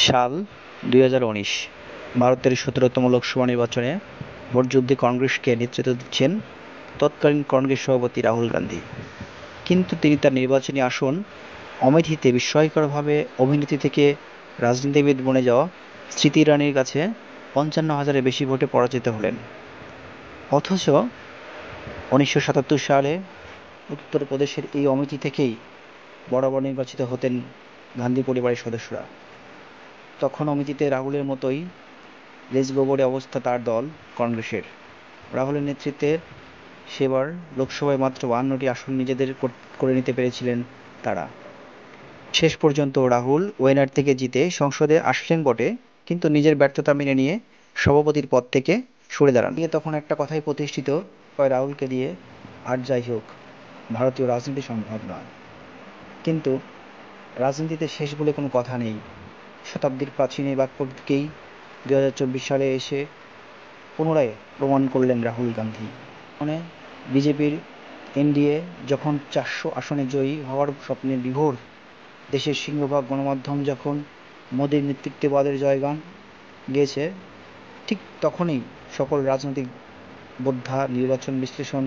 সাল 2019 ভারতের 17তম লোকসভা নির্বাচনে ভোটযুদ্ধে কংগ্রেসকে নেতৃত্ব দিচ্ছেন তৎকালীন কংগ্রেস সভাপতি রাহুল গান্ধী। কিন্তু তিনি তার নির্বাচনী আসন অমেঠিতে বিস্ময়করভাবে অভিনেত্রী থেকে রাজনীতিবিদ বনে যাওয়া স্মৃতি ইরানির কাছে 55,000-এর বেশি ভোটে পরাজিত হলেন। অথচ 1977 সালে উত্তরপ্রদেশের এই অমেঠি থেকেই বরাবর নির্বাচিত হতেন গান্ধী পরিবারের সদস্যরা। তখন অমেঠিতে রাহুলের মতোই লেজগোবরে অবস্থা তার দল কংগ্রেসের। রাহুলের নেতৃত্বে সেবার লোকসভায় মাত্র 52টি আসন নিজেদের করে নিতে পেরেছিলেন তারা। শেষ পর্যন্ত রাহুল ওয়েনার থেকে জিতে সংসদে আসলেন বটে, কিন্তু নিজের ব্যর্থতা মেনে নিয়ে সভাপতির পদ থেকে সরে দাঁড়ান। তখন একটা কথাই প্রতিষ্ঠিত হয়, রাহুলকে দিয়ে আর যাই হোক, ভারতীয় রাজনীতি সম্ভব নয়। কিন্তু রাজনীতিতে শেষ বলে কোনো কথা নেই। শতাব্দীর প্রাচীন এই বাক্যটিকেই 2024 সালে এসে পুনরায় প্রমাণ করলেন রাহুল গান্ধী। মানে বিজেপির এনডিএ যখন 400 আসনে জয়ী হওয়ার স্বপ্নে বিভোর, দেশের সিংহভাগ গণমাধ্যম যখন মোদীর নেতৃত্ববাদের জয়গান গেয়েছে, ঠিক তখনই সকল রাজনৈতিক বোদ্ধা নির্বাচন বিশ্লেষণ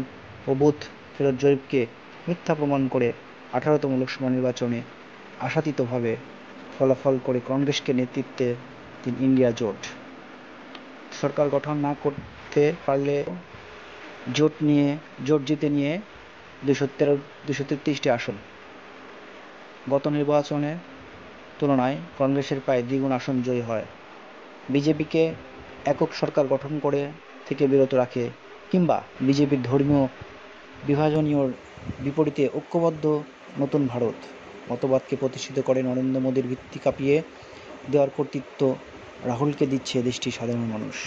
ও বুথ ফেরত জরিপকে মিথ্যা প্রমাণ করে 18তম লোকসভা নির্বাচনে আশাতীতভাবে ফলাফল করে কংগ্রেসকে নেতৃত্বে দিন ইন্ডিয়া জোট। সরকার গঠন না করতে পারলে জোট জিতে নিয়ে 233টি আসন। গত নির্বাচনের তুলনায় কংগ্রেসের প্রায় দ্বিগুণ আসন জয়ী হয়। বিজেপিকে একক সরকার গঠন করে থেকে বিরত রাখে, কিংবা বিজেপির ধর্মীয় বিভাজনীয়র বিপরীতে ঐক্যবদ্ধ নতুন ভারত মতবাদকে প্রতিষ্ঠিত করে নরেন্দ্র মোদীর ভিত্তি কাঁপিয়ে দেওয়ার কর্তৃত্ব রাহুলকে দিচ্ছে দেশটির সাধারণ মানুষ।